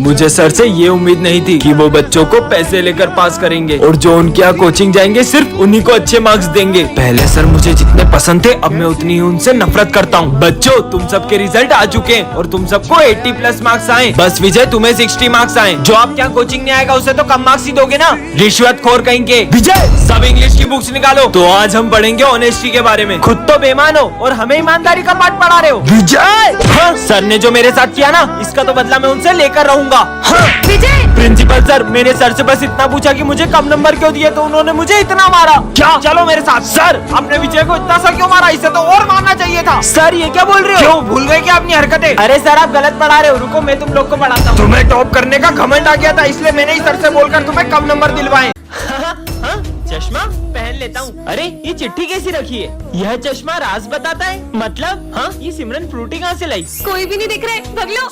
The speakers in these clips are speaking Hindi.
मुझे सर से ये उम्मीद नहीं थी कि वो बच्चों को पैसे लेकर पास करेंगे और जो उनके यहाँ कोचिंग जाएंगे सिर्फ उन्हीं को अच्छे मार्क्स देंगे। पहले सर मुझे जितने पसंद थे अब मैं उतनी ही उनसे नफरत करता हूँ। बच्चों तुम सबके रिजल्ट आ चुके हैं और तुम सबको 80+ मार्क्स आए। बस विजय तुम्हें 60 मार्क्स आए। जो आप यहाँ कोचिंग नहीं आएगा उसे तो कम मार्क्स ही दोगे ना, रिश्वत खोर कहेंगे। विजय सब इंग्लिश की बुक्स निकालो। तो आज हम पढ़ेंगे ऑनेस्टी के बारे में। खुद तो बेईमान हो और हमें ईमानदारी का पाठ पढ़ा रहे हो। विजय हाँ, सर ने जो मेरे साथ किया ना इसका तो बदला मैं उनसे लेकर रहूंगा। हाँ। विजय प्रिंसिपल सर मैंने सर से बस इतना पूछा कि मुझे कम नंबर क्यों दिए तो उन्होंने मुझे इतना मारा। क्या चलो मेरे साथ। सर आपने विजय को इतना सा क्यों मारा, इसे तो और मारना चाहिए था। सर ये क्या बोल रहे हो, क्यों भूल गए क्या अपनी हरकतें। अरे सर आप गलत पढ़ा रहे हो, रुको मैं तुम लोग को पढ़ाता हूँ। तुम्हें टॉप करने का घमंड आ गया था इसलिए मैंने ही सर से बोलकर तुम्हें कम नंबर दिलवाए। चश्मा पहन लेता हूँ। अरे ये चिट्ठी कैसी रखी है, यह चश्मा राज बताता है। मतलब हाँ ये सिमरन फ्रूटी कहाँ से लाई। कोई भी नहीं दिख रहा है, भाग लो।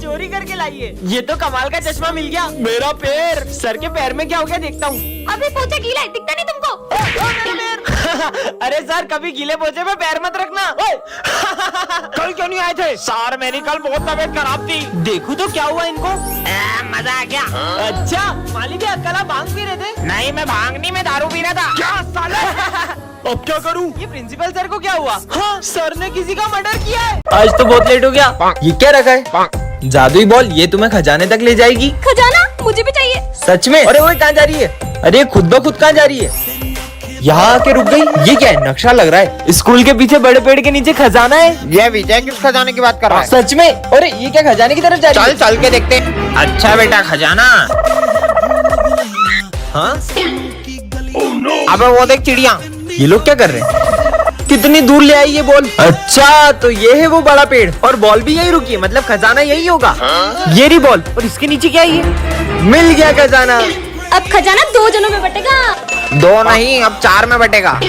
चोरी करके लाई है। ये तो कमाल का चश्मा मिल गया। मेरा पैर, सर के पैर में क्या हो गया देखता हूँ। अभी पोछा गीला है, दिखता नहीं तुमको। अरे सर कभी गीले पोछे पे पैर मत रखना। कल क्यों नहीं आए थे। सर मेरी कल बहुत तबीयत खराब थी। देखो तो क्या हुआ इनको। मजा आ गया। अच्छा माली भी अकेला भांग पी रहे थे। नहीं मैं भांग नहीं, मैं दारू पी रहा था। क्या साले। अब क्या करूं। ये प्रिंसिपल सर को क्या हुआ। हाँ सर ने किसी का मर्डर किया है। आज तो बहुत लेट हो गया। ये क्या रखा है, जादुई बॉल। ये तुम्हें खजाने तक ले जाएगी। खजाना मुझे भी चाहिए। सच में। अरे वो कहाँ जा रही है। अरे खुद ब खुद कहाँ जा रही है, यहाँ आके रुक गई। ये क्या है, नक्शा लग रहा है। स्कूल के पीछे बड़े पेड़ के नीचे खजाना है। ये विजय किस खजाने की बात कर रहा है। सच में। अरे ये क्या खजाने की तरफ जा रही है। चल चल के देखते। अच्छा बेटा खजाना। हाँ अबे वो देख चिड़िया। ये लोग क्या कर रहे हैं, कितनी दूर ले आई ये बॉल। अच्छा तो ये है वो बड़ा पेड़ और बॉल भी यही रुकी है, मतलब खजाना यही होगा। ये रही बॉल और इसके नीचे क्या है, ये मिल गया खजाना। अब खजाना 2 जनों में बटेगा। 2 नहीं अब 4 में बटेगा।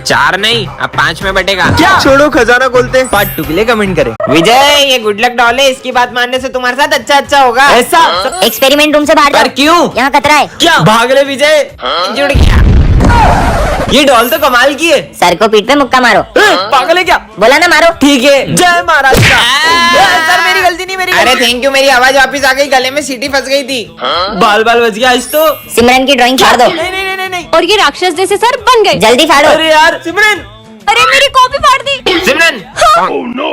4 नहीं अब 5 में बटेगा। क्या छोड़ो खजाना खोलते हैं। पार्ट 2 के लिए कमेंट करें। विजय ये गुड लक डॉल है, इसकी बात मानने से तुम्हारे साथ अच्छा होगा। ऐसा एक्सपेरिमेंट रूम से बाहर पर क्यों। यहाँ खतरा है। क्या भाग ले विजय। जुड़ गया। ये डॉल तो कमाल की है। सर को पीठ पे मुक्का मारो। पागल है क्या। बोला ना मारो। ठीक है जय महाराज का। सर मेरी गलती नहीं, मेरी अरे थैंक यू, मेरी आवाज वापिस आ गई, गले में सीटी फंस गई थी। बाल बाल बच गया आज तो। सिमरन की ड्राइंग फाड़ दो। नहीं नहीं नहीं नहीं। और ये राक्षस जैसे सर बन गए। जल्दी फाड़ो। अरे यार सिमरन। अरे मेरी कॉपी फाड़ दी। सिमरन।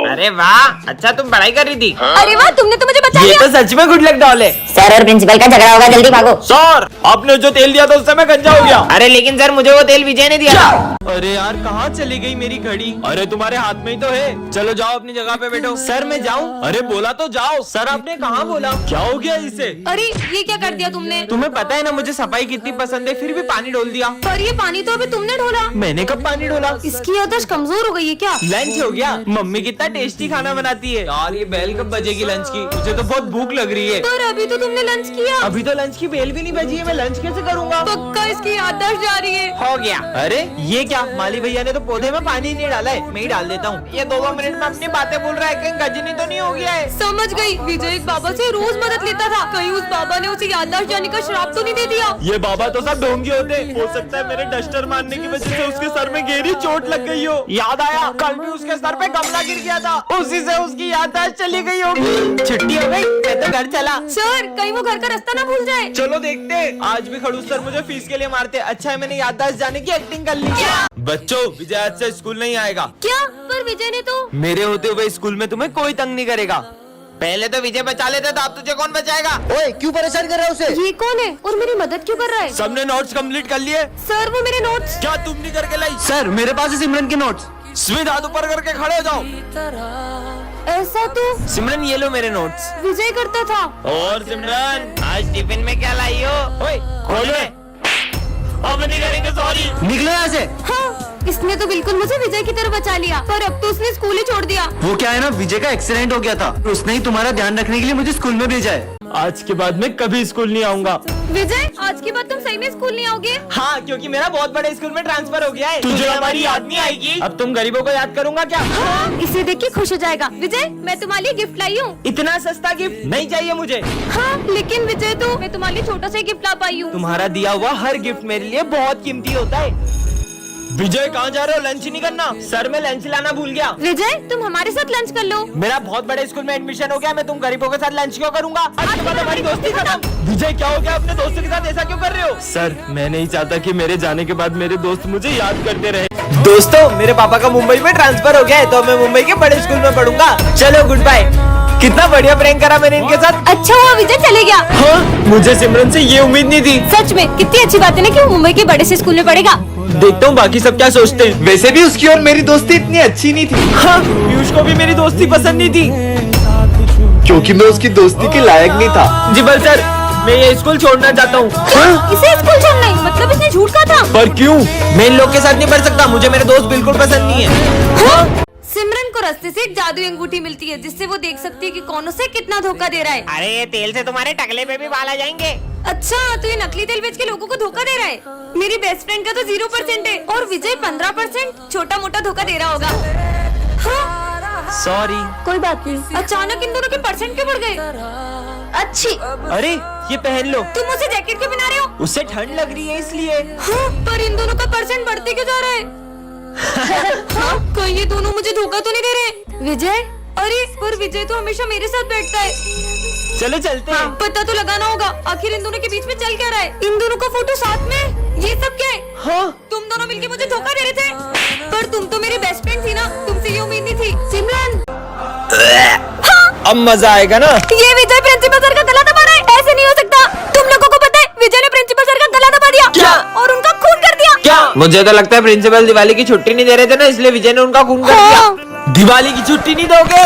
अरे वाह, अच्छा तुम पढ़ाई कर रही थी। अरे वाह तुमने तो मुझे बचा ये लिया। तो सच में गुड लक डॉल है। सर और प्रिंसिपल का झगड़ा होगा, जल्दी भागो। सर आपने जो तेल दिया था उससे मैं गंजा हो गया। अरे लेकिन सर मुझे वो तेल विजय ने दिया था। अरे यार कहाँ चली गई मेरी घड़ी। अरे तुम्हारे हाथ में ही तो है। चलो जाओ अपनी जगह पे बैठो। सर मैं जाऊँ। अरे बोला तो जाओ। सर आपने कहाँ बोला। क्या हो गया इसे। अरे ये क्या कर दिया तुमने। तुम्हें पता है ना मुझे सफाई कितनी पसंद है, फिर भी पानी डोल दिया। पर ये पानी तो अभी तुमने ढोला। मैंने कब पानी डोला। इसकी याददाश्त कमजोर हो गई है क्या। लंच हो गया। मम्मी कितना टेस्टी खाना बनाती है यार। ये बेल कब बजेगी लंच की, मुझे तो बहुत भूख लग रही है। पर अभी तो तुमने लंच किया। अभी तो लंच की बेल भी नहीं बजी है, मैं लंच कैसे करूँगा। पक्का इसकी याददाश्त जा रही है। हो गया। अरे ये क्या, माली भैया ने तो पौधे में पानी नहीं डाला है, मैं ही डाल देता हूँ। ये 2 मिनट में अपनी बातें बोल रहा है, कहीं गजनी तो नहीं हो गया है। समझ गई। विजय एक बाबा से रोज मदद लेता था, कहीं उस बाबा ने उसे याददाश्त जाने का श्राप तो नहीं दे दिया। ये बाबा तो सब ढोंगी होते। हो सकता है मेरे डस्टर मारने की वजह से उसके सर में गहरी चोट लग गई हो। याद आया कल भी उसके सर पे गमला गिर गया था, उसी से उसकी याददाश्त चली गई होगी। छुट्टी हो गई, मैं तो घर चला। सर कहीं वो घर का रास्ता ना भूल जाए। चलो देखते हैं। आज भी खड़ूस सर मुझे फीस के लिए मारते। अच्छा है मैंने याददाश्त जाने की एक्टिंग कर ली। बच्चों विजय आज से स्कूल नहीं आएगा। क्या। पर विजय ने तो। मेरे होते हुए स्कूल में तुम्हें कोई तंग नहीं करेगा। पहले तो विजय बचा लेता था, अब तुझे कौन बचाएगा। ओए क्यों परेशान कर रहा है उसे। ये कौन है और मेरी मदद क्यों कर रहा है। सबने नोट्स कंप्लीट कर लिए। सर वो मेरे नोट्स। क्या तुम नहीं करके लाई। सर मेरे पास है सिमरन के नोट्स। स्मित हाथ ऊपर करके खड़े हो जाओ। ऐसा तो सिमरन ये लो मेरे नोट्स। विजय करता था। और सिमरन आज टिफिन में क्या लाई हो। ओए खोलो। अब नहीं करेंगे, सॉरी। निकलो यहाँ से। हाँ इसने तो बिल्कुल मुझे विजय की तरफ बचा लिया, पर अब तो उसने स्कूल ही छोड़ दिया। वो क्या है ना, विजय का एक्सीडेंट हो गया था, उसने ही तुम्हारा ध्यान रखने के लिए मुझे स्कूल में भेजा है। आज के बाद मैं कभी स्कूल नहीं आऊंगा। विजय आज के बाद तुम सही में स्कूल नहीं आओगे। हाँ क्योंकि मेरा बहुत बड़े स्कूल में ट्रांसफर हो गया है। तुझे हमारी याद नहीं आएगी। अब तुम गरीबों को याद करूंगा क्या। हाँ, इसे देख के खुश हो जाएगा। विजय मैं तुम्हारे लिए गिफ्ट लाई हूँ। इतना सस्ता गिफ्ट नहीं चाहिए मुझे। हाँ लेकिन विजय तो मैं तुम्हारे लिए छोटा सा गिफ्ट ला पाई हूँ। तुम्हारा दिया हुआ हर गिफ्ट मेरे लिए बहुत कीमती होता है। विजय कहाँ जा रहे हो? लंच नहीं करना? सर मैं लंच लाना भूल गया। विजय तुम हमारे साथ लंच कर लो। मेरा बहुत बड़े स्कूल में एडमिशन हो गया, मैं तुम गरीबों के साथ लंच क्यों करूंगा? आज के बाद हमारी दोस्ती खत्म। विजय क्या हो गया? अपने दोस्तों के साथ ऐसा क्यों कर रहे हो? सर मैं नहीं चाहता कि मेरे जाने के बाद मेरे दोस्त मुझे याद करते रहे। दोस्तों मेरे पापा का मुंबई में ट्रांसफर हो गया है, तो मैं मुंबई के बड़े स्कूल में पढ़ूंगा। चलो गुड बाय। कितना बढ़िया प्रैंक करा मैंने इनके साथ। अच्छा हुआ विजय चले गया। हाँ, मुझे सिमरन से ये उम्मीद नहीं थी। सच में कितनी अच्छी बात है ना कि वो मुंबई के बड़े से स्कूल में पढ़ेगा। देखता हूँ बाकी सब क्या सोचते हैं। वैसे भी उसकी और मेरी दोस्ती इतनी अच्छी नहीं थी, हाँ, पीयूष को भी मेरी दोस्ती पसंद नहीं थी, क्योंकि मैं उसकी दोस्ती के लायक नहीं था। जी बल सर मैं ये स्कूल छोड़ना चाहता हूँ। इसे स्कूल छोड़ना है मतलब इसने झूठ कहा था। पर क्यों? मैं इन लोग के साथ नहीं पढ़ सकता, मुझे मेरे दोस्त बिल्कुल पसंद नहीं है। सिमरन को रास्ते से एक जादुई अंगूठी मिलती है जिससे वो देख सकती है कि कौन उसे कितना धोखा दे रहा है। अरे ये तेल से तुम्हारे टकले पे भी बाल आ जाएंगे। अच्छा तो ये नकली तेल बेच के लोगों को धोखा दे रहा है। मेरी बेस्ट फ्रेंड का तो 0% है और विजय 15%। छोटा मोटा धोखा दे रहा होगा। हाँ? सॉरी। कोई बात नहीं। अचानक इन दोनों के परसेंट क्यों बढ़ गए? अच्छी। अरे ये पहन लो। तुम उसे जैकेट क्यों पहना रहे हो? उससे ठंड लग रही है इसलिए। हाँ, पर इन दोनों का परसेंट बढ़ते क्यों जा रहा है? हाँ, कहीं ये दोनों मुझे धोखा तो नहीं दे रहे? विजय अरे पर विजय तो हमेशा मेरे साथ बैठता है। चलो चलते हैं। पता तो लगाना होगा आखिर इन दोनों के बीच में चल क्या रहा है। इन दोनों का फोटो साथ में, ये सब क्या है? हाँ तुम दोनों मिलके मुझे धोखा दे रहे थे, पर तुम तो मेरी बेस्ट फ्रेंड थी ना, तुमसे ये उम्मीद नहीं थी। सिमरन अब मजा आएगा ना। ये विजय प्रिंसिपल सर का गला दबा रहा है, ऐसे नहीं हो सकता। तुम लोगों को पता है विजय ने प्रिंसिपल सर का गला दबा दिया। क्या? और उनका खून कर दिया। क्या? मुझे तो लगता है प्रिंसिपल दिवाली की छुट्टी नहीं दे रहे थे ना, इसलिए विजय ने उनका खून कर दिया। दिवाली की छुट्टी नहीं दोगे?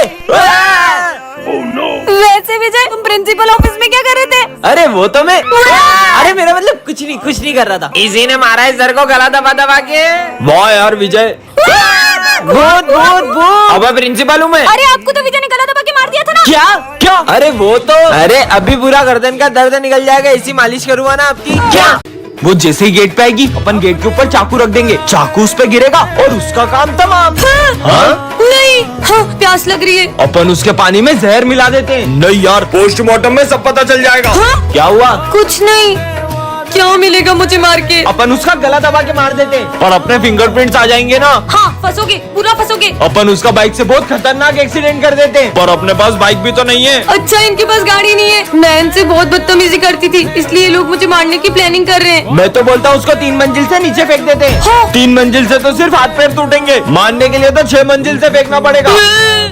वैसे विजय तुम प्रिंसिपल ऑफिस में क्या कर रहे थे? अरे वो तो मैं अरे मेरा मतलब कुछ नहीं कर रहा था। इसी ने मारा है सर को गला दबा दबा के। वाह यार विजय, बहुत बहुत बहुत। अब प्रिंसिपल हूँ मैं। अरे आपको तो विजय ने गला दबा के मार दिया था ना। क्या क्या? अरे वो तो अरे अभी पूरा गर्दन का दर्द निकल जाएगा, इसी मालिश करूँगा ना आपकी। क्या? वो जैसे ही गेट पे आएगी अपन गेट के ऊपर चाकू रख देंगे, चाकू उस पे गिरेगा और उसका काम तमाम। हाँ? नहीं। हाँ प्यास लग रही है। अपन उसके पानी में जहर मिला देते हैं। नहीं यार पोस्टमार्टम में सब पता चल जाएगा। हाँ? क्या हुआ? कुछ नहीं। क्या मिलेगा मुझे मार के? अपन उसका गला दबा के मार देते हैं और अपने फिंगरप्रिंट्स आ जाएंगे ना। हाँ फंसोगे, पूरा फंसोगे। अपन उसका बाइक से बहुत खतरनाक एक्सीडेंट कर देते हैं, पर अपने पास बाइक भी तो नहीं है। अच्छा इनके पास गाड़ी नहीं है। मैं इनसे बहुत बदतमीजी करती थी, इसलिए ये लोग मुझे मारने की प्लानिंग कर रहे हैं। मैं तो बोलता हूँ उसको 3 मंजिल से नीचे फेंक देते हैं। हाँ। 3 मंजिल से तो सिर्फ हाथ पैर टूटेंगे, मारने के लिए तो 6 मंजिल से फेंकना पड़ेगा।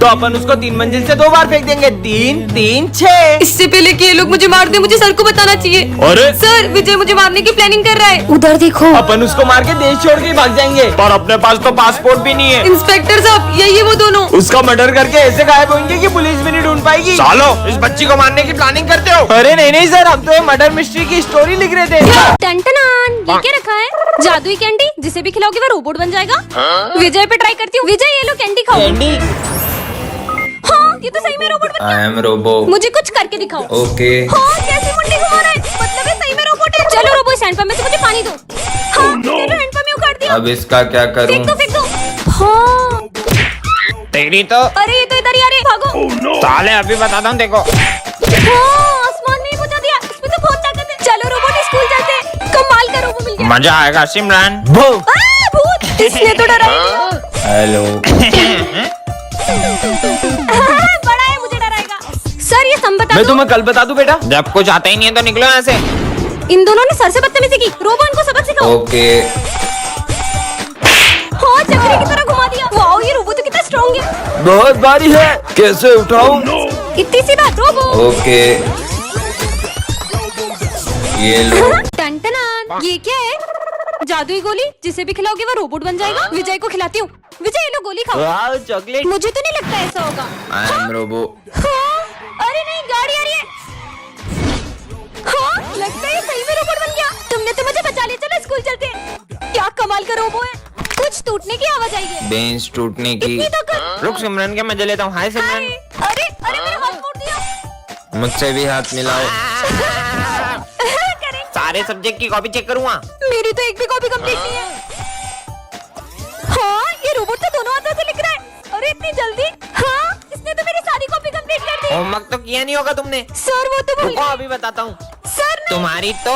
तो अपन उसको 3 मंजिल से 2 बार फेंक देंगे। 3 3 6। इससे पहले कि ये लोग मुझे मार दे मुझे सर को बताना चाहिए। अरे सर विजय मुझे मारने की प्लानिंग कर रहा है। उधर देखो। अपन उसको मार के देश छोड़ के भाग जाएंगे, पर अपने पास तो पासपोर्ट भी नहीं है। इंस्पेक्टर साहब यही है वो दोनों। उसका मर्डर करके ऐसे गायब होंगे कि पुलिस भी नहीं ढूंढ पाएगी। सालो इस बच्ची को मारने की प्लानिंग करते हो? अरे नहीं सर, हम तो ये मर्डर मिस्ट्री की स्टोरी लिख रहे थे। टंटनान, ये क्या रखा है? जादुई कैंडी, जिसे भी खिलाओगे वो रोबोट बन जाएगा। विजय पे ट्राई करती हूँ। विजय ये लो कैंडी खाओ। कैंडी? हाँ ये तो सही में रोबोट बन गया। I am robo. मुझे कुछ करके दिखाओ। ओके। हाँ कैसी मुंडी घुमा रहा है, मतलब ये सही में रोबोट है। चलो रोबो हैंडपंप में से मुझे पानी दो। हाँ चलो हैंडपंप में उखाड़ दिया। अब इसका क्या करूं? फेंक दो। हाँ तेरी तो। अरे ये तो इधर ही आ रही है, भागो। साले अभी बताता हूँ देखो। हाँ आसमान में ही पहुंचा दिया, इसमें तो बहुत ताकत है। चलो रोबोट स्कूल चलते हैं। कमाल का रोबो मिल गया। मजा आएगा सिमरन। भूत, इसने तो डरा ही दिया। हेलो। बड़ा है मुझे डराएगा। सर ये सम बता मैं दो। तुम्हें कल बता दूं बेटा। जब कुछ आता ही नहीं है तो निकलो यहाँ से। इन दोनों ने सर से बदतमीजी की, रोबो इनको सबक सिखाओ। ओके। हाँ चक्री की तरह घुमा दिया। वाओ ये रोबो तो कितना स्ट्रॉन्ग है। बहुत भारी है, कैसे उठाऊं? इतनी सी बात रोबो। ओके ये लो। टंटनान, ये क्या है? जादुई गोली, जिसे भी खिलाओगे वो रोबोट बन जाएगा। विजय को खिलाती हूँ। विजय ये लो गोली खाओ। वाह चॉकलेट। मुझे तो नहीं लगता ऐसा होगा। I am robo. हाँ? अरे नहीं गाड़ी आ रही है। हाँ लगता है ये सही में रोबोट बन गया। तुमने तो मुझे बचा लिया। चलो स्कूल चलते हैं। क्या कमाल का रोबो है। कुछ टूटने की आवाज आई है। बेंच टूटने की। इतनी ताकत। रुक सिमरन के मजे लेता हूँ। हाय अरे सिमरन। अरे अरे मेरा हाथ मोड़ दिया। मुझसे भी हाथ मिलाओ। करें। सारे सब्जेक्ट की कॉपी चेक करूँगा। मेरी तो एक भी कॉपी कंप्लीट नहीं है। हाँ ये रोबोट तो दोनों हाथों से लिख रहा है। अरे इतनी जल्दी। हाँ इसने तो मेरी सारी कॉपी कंप्लीट कर दी। होमवर्क तो किया नहीं होगा तुमने। सर वो तो भूल रुको गए। अभी बताता हूँ। सर ने तुम्हारी तो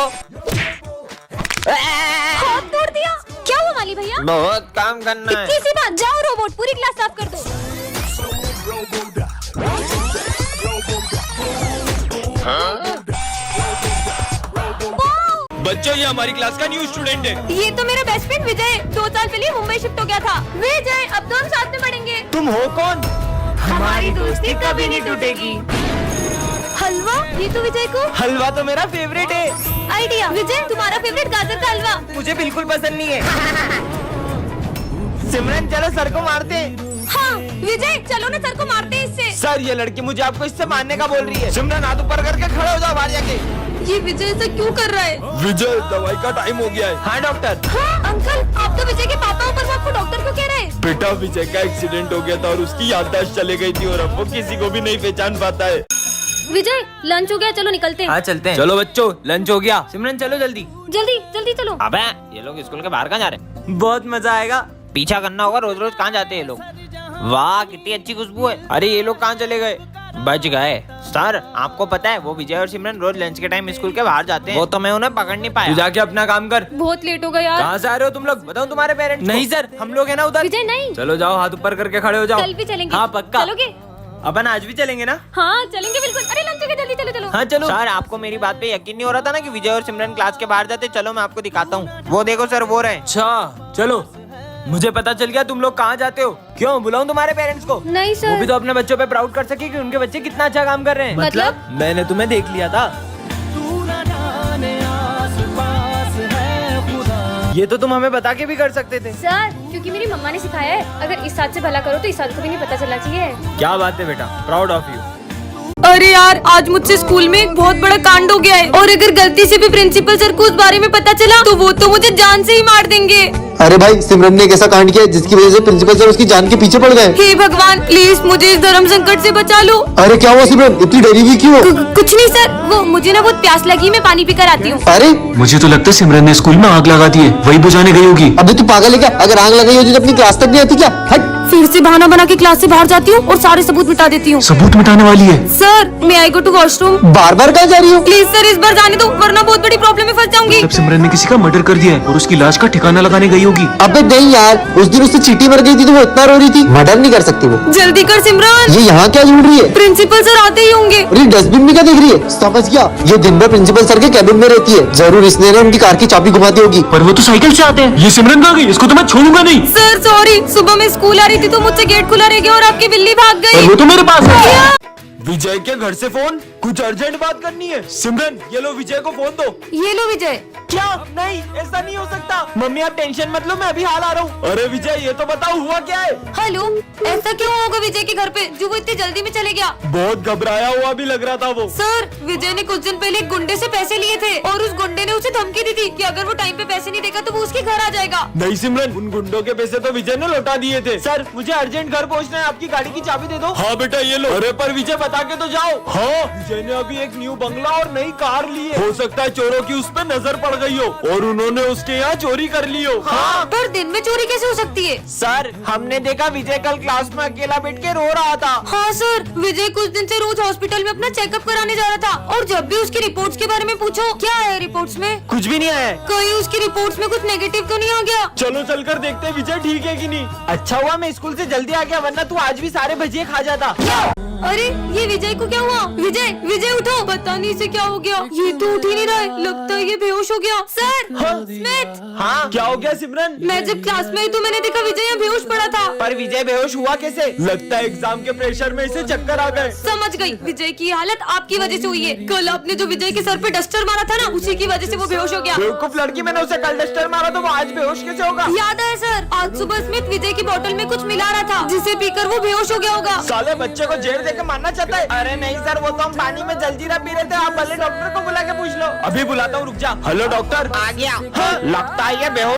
हाथ तोड़ दिया। क्या हुआ माली भैया? बहुत काम करना है। इतनी सी बात, जाओ रोबोट पूरी क्लास साफ कर दो। बच्चों ये हमारी क्लास का न्यू स्टूडेंट है। ये तो मेरा बेस्ट फ्रेंड विजय 2 साल पहले मुंबई शिफ्ट हो गया था। विजय अब तो हम साथ में पढ़ेंगे। तुम हो कौन? हमारी दोस्ती कभी नहीं टूटेगी। हलवा, ये तो विजय को हलवा तो मेरा फेवरेट है। आइडिया। विजय तुम्हारा फेवरेट गाजर का हलवा। मुझे बिल्कुल पसंद नहीं है। सिमरन चलो सर को मारते हैं। हाँ विजय चलो ना सर को मारते हैं इससे। सर ये लड़की मुझे आपको इससे मारने का बोल रही है। सिमरन हाथ ऊपर करके खड़े हो जाओ बाहर जाके। ये विजय ऐसा क्यों कर रहा है? विजय दवाई का टाइम हो गया है। हाँ डॉक्टर। हाँ अंकल आप तो विजय के पापा हो, पर वो आपको डॉक्टर क्यों कह रहे हैं? बेटा विजय का एक्सीडेंट हो गया था और उसकी याददाश्त चले गई थी और अब वो किसी को भी नहीं पहचान पाता है। विजय लंच हो गया, चलो निकलते हैं। हाँ चलते हैं। चलो बच्चों लंच हो गया। सिमरन चलो जल्दी। जल्दी जल्दी चलो। अबे ये लोग स्कूल के बाहर कहाँ जा रहे हैं? बहुत मजा आएगा। पीछा करना होगा, रोज रोज कहाँ जाते हैं ये लोग? वाह कितनी अच्छी खुशबू है। अरे ये लोग कहाँ चले गए? बच गए। सर आपको पता है वो विजय और सिमरन रोज लंच के टाइम स्कूल के बाहर जाते हैं। वो तो मैं उन्हें पकड़ नहीं तू पाया। जाके अपना काम कर। बहुत लेट हो गया यार। कहाँ से आ रहे हो तुम लोग? बताओ तुम्हारे पेरेंट्स। नहीं सर हम लोग है ना उधर। विजय नहीं, चलो जाओ हाथ ऊपर करके खड़े हो जाओ। कल भी चलेंगे। हाँ पक्का। चलोगे? अपन आज भी चलेंगे ना? हाँ चलेंगे बिल्कुल। अरे लंच हो गया, जल्दी चलो चलो। हाँ चलो। सर आपको मेरी बात पे यकीन नहीं हो रहा था ना कि विजय और सिमरन क्लास के बाहर जाते? चलो मैं आपको दिखाता हूँ। वो देखो सर वो रहे। अच्छा चलो। मुझे पता चल गया तुम लोग कहाँ जाते हो। क्यों बुलाऊं तुम्हारे पेरेंट्स को? नहीं वो सर। भी तो अपने बच्चों पे प्राउड कर सके कि उनके बच्चे कितना अच्छा काम कर रहे हैं। मतलब? मैंने तुम्हें देख लिया था। ये तो तुम हमें बता के भी कर सकते थे। सर क्योंकि मेरी मम्मा ने सिखाया है, अगर इस साथ से भला करो तो इस साथ को भी नहीं पता चलना चाहिए। क्या बात है बेटा, प्राउड ऑफ यू। अरे यार आज मुझसे स्कूल में एक बहुत बड़ा कांड हो गया है और अगर गलती से भी प्रिंसिपल सर को उस बारे में पता चला तो वो तो मुझे जान से ही मार देंगे। अरे भाई सिमरन ने एक ऐसा कांड किया जिसकी वजह से प्रिंसिपल सर उसकी जान के पीछे पड़ गए। हे भगवान प्लीज मुझे इस धर्म संकट से बचा लो। अरे क्या हुआ सिमरन, इतनी डरी हुई क्यों? कुछ नहीं सर, वो मुझे ना बहुत प्यास लगी, मैं पानी पीकर आती हूँ। अरे मुझे तो लगता है सिमरन ने स्कूल में आग लगा दी है, वही बुझाने गई होगी। अबे तू पागल है क्या? अगर आग लगाई होती तो अपनी क्लास तक नहीं आती क्या? हट। फिर से बहाना बना के क्लास से बाहर जाती हूँ और सारे सबूत मिटा देती हूँ। सबूत मिटाने वाली है। सर मैं आई गो टू वॉशरूम। बार बार कहाँ जा रही हो? प्लीज सर इस बार जाने दो वरना बहुत बड़ी प्रॉब्लम में फंस जाऊंगी। तब सिमरन ने किसी का मर्डर कर दिया है और उसकी लाश का ठिकाना लगाने गई होगी। अबे नहीं यार, उस दिन उससे चींटी मर गई थी तो वो इतना रो रही थी। मर्डर नहीं कर सकती वो। जल्दी कर सिमरन, ये यहाँ क्या ढूंढ रही है? प्रिंसिपल सर आते ही होंगे। अरे डस्टबिन में क्या देख रही है? समझ गया, ये दिन भर प्रिंसिपल सर के कैबिन में रहती है। जरूर इसने ना उनकी कार की चाबी घुमा दी होगी। पर वो तो साइकिल से आते हैं। ये सिमरन कहाँ गई? इसको तो मैं छोड़ूंगा नहीं। सर सॉरी, सुबह मैं स्कूल आ रही थी तो मुझसे गेट खुला रह गया और आपकी बिल्ली भाग पर गई। वो तो मेरे पास है। विजय के घर से फोन, कुछ अर्जेंट बात करनी है। सिमरन ये लो विजय को फोन दो। ये लो विजय। क्या? नहीं ऐसा नहीं हो सकता। मम्मी आप टेंशन मत लो, मैं अभी हाल आ रहा हूँ। अरे विजय ये तो बताओ हुआ क्या है? हेलो, ऐसा क्यों होगा विजय के घर पे जो वो इतनी जल्दी में चले गया? बहुत घबराया हुआ भी लग रहा था वो। सर विजय ने कुछ दिन पहले एक गुंडे से पैसे लिए थे और उस गुंडे ने उसे धमकी दी थी कि अगर वो टाइम पे पैसे नहीं देगा तो वो उसके घर आ जाएगा। नहीं सिमरन, उन गुंडों के पैसे तो विजय ने लौटा दिए थे। सर मुझे अर्जेंट घर पहुंचना है, आपकी गाड़ी की चाबी दे दो। हाँ बेटा ये लो। अरे पर विजय बता के तो जाओ। हाँ विजय ने अभी एक न्यू बंगला और नई कार ली है। हो सकता है चोरों की उस पर नजर पड़ गई हो और उन्होंने उसके यहाँ चोरी कर ली हो। हाँ पर दिन में चोरी कैसे हो सकती है? सर हमने देखा विजय कल क्लास में अकेला बैठ के रो रहा था। हाँ सर, विजय कुछ दिन से रोज हॉस्पिटल में अपना चेकअप कराने जा रहा था और जब भी उसकी रिपोर्ट्स के बारे में पूछो क्या है रिपोर्ट्स में, कुछ भी नहीं आया। कहीं उसकी रिपोर्ट्स में कुछ नेगेटिव तो नहीं आ गया? चलो चलकर देखते हैं विजय ठीक है कि नहीं। अच्छा हुआ मैं स्कूल से जल्दी आ गया, वरना तू आज भी सारे भजिए खा जाता। अरे ये विजय को क्या हुआ? विजय विजय उठो, पता नहीं इसे क्या हो गया, ये तो उठ ही नहीं रहा है, लगता है ये बेहोश हो गया। Sir Smith. हाँ क्या हो गया सिमरन? मैं जब क्लास में आई तो मैंने देखा विजय यहाँ बेहोश पड़ा था। पर विजय बेहोश हुआ कैसे? लगता है एग्जाम के प्रेशर में इसे चक्कर आ गए। समझ गई, विजय की हालत आपकी वजह से हुई है। कल आपने जो विजय के सर पे डस्टर मारा था ना, उसी की वजह से वो बेहोश हो गया। बेवकूफ लड़की, मैंने उसे कल डस्टर मारा तो वो आज बेहोश कैसे होगा? याद है सर, आज सुबह स्मिथ विजय की बोतल में कुछ मिला रहा था जिसे पीकर वो बेहोश हो गया होगा। साले बच्चे को जेल देकर मारना चाहता है। अरे नहीं सर, वो तो हम पानी में जलजीरा पी रहे थे। आप भले डॉक्टर को बुला के पूछ लो। अभी बुलाता हूँ, रुक जा। Hello doctor. आ गया। लगता है ये बेहोश